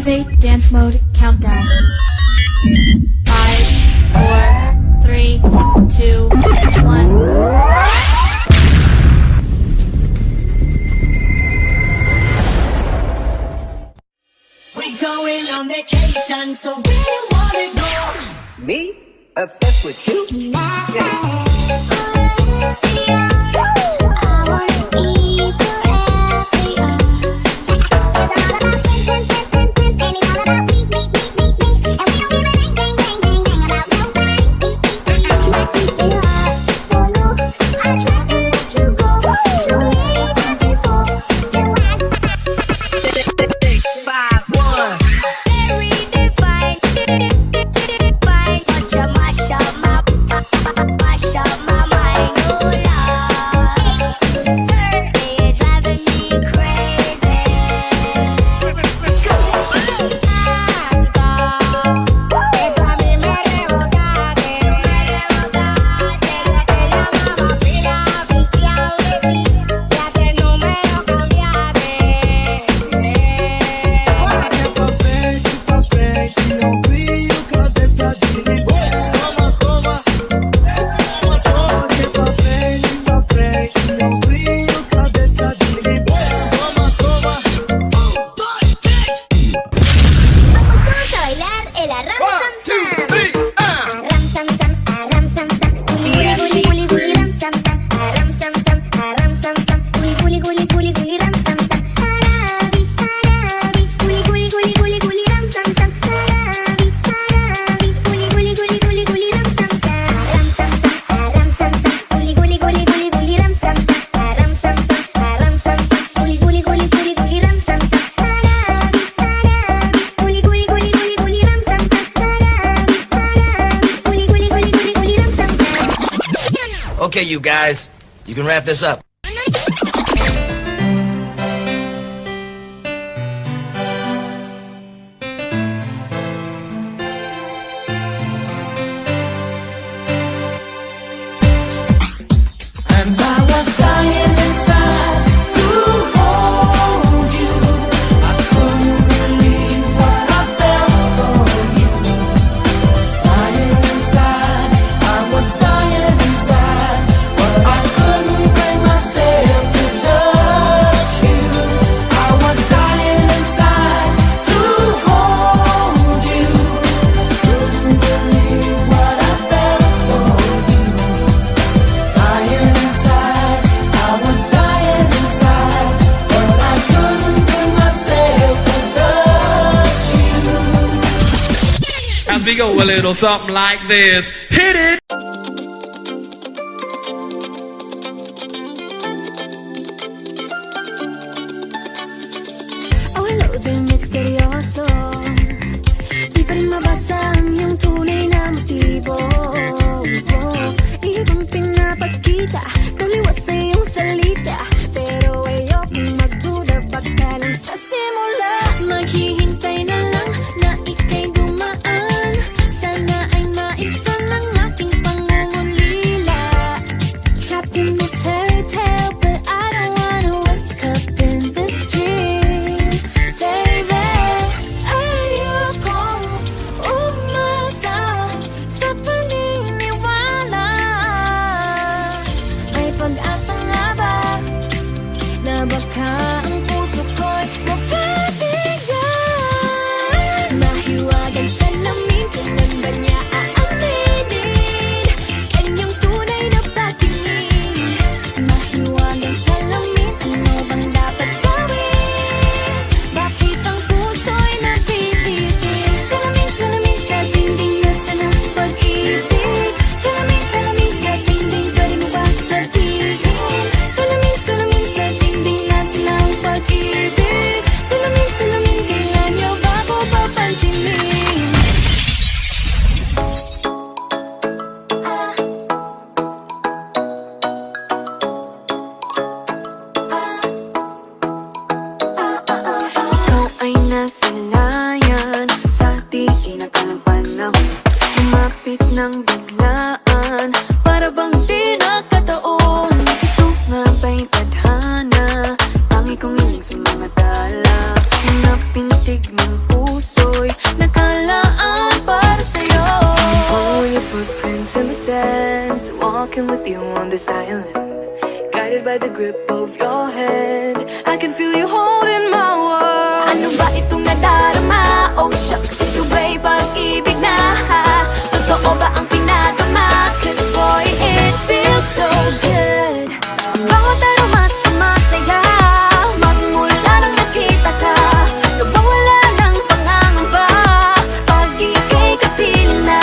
Activate dance mode countdown. 5, 4, 3, 2, 1. We going on vacation, so where wanna go? Me? Obsessed with you? Yeah. Okay, you guys, you can wrap this up. And I was dying inside to hold you. I couldn't believe what I felt for you. Dying inside, I was dying inside, but I couldn't bring myself to touch you. I was dying inside to hold you. Couldn't believe what I felt for you. Dying inside, I was dying inside, but I couldn't bring myself to touch you. As we go a little something like this. Hit it! Awalo din misteryoso, di pa rin mabasa ang iyong tunay na motibo. Ibang pinapagkita, taliwas sa iyong salita, pero ayokong magduda pagka lang sa simula. Maghihintay na lang na ika'y dumaan, sana ay maibsan ang aking pangungulila. Trapped in this fairy tale, but I don't wanna wake up in this dream. this island, guided by the grip of your hand. I can feel you holding my world. Ano ba itong nadarama? Oh shucks, ito ba'y pag-ibig na? Totoo ba ang pinadama? Cause boy, it feels so good. Bawat aroma sumasaya, magmula nang nakita ka. Nawawala ng pangangamba pag ika'y kapiling na.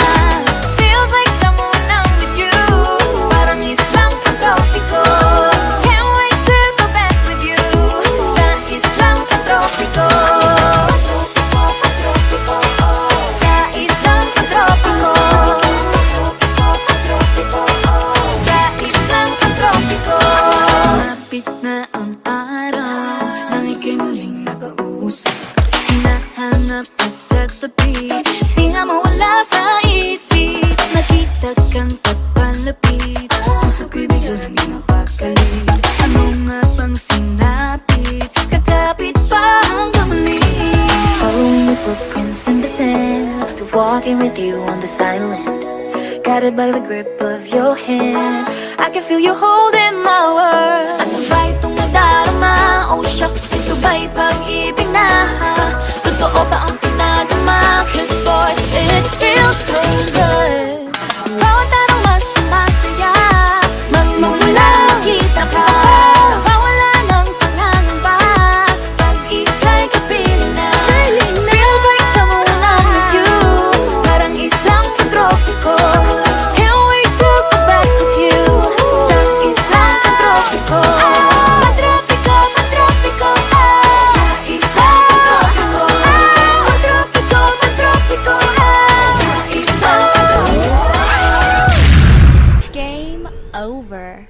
Feels like someone I'm with you, parang islang pantropiko. Can't wait to go back with you sa islang pantropiko. Sa islang pantropiko. Sa islang pantropiko. Sumapit na ang araw nang ika'y muling nakausap. Hinahanap ka sa tabi, di na mawala sa isip. Nakita kang papalapit, puso ko'y biglang napakali. Ano nga bang sinapit, kakapit pa hanggang muli. Following your footprints in the sand, to walking with you on this island, guided by the grip of your hand. I can feel you holding my world. Ano ba itong nadarama? Oh shucks, ito ba'y pag-ibig na? Totoo ba ang pinadama? Cause boy, it feels so good. Bawat aroma sumasaya, magmumula kita ka. Bawala ng pangangamba pag ika'y kapiling na. Feels like someone I'm with you, parang islang pantropiko. Can't wait to go back with you sa islang pantropiko. Pantropiko, pantropiko, sa islang pantropiko. Pantropiko, pantropiko, sa islang pantropiko. Game over.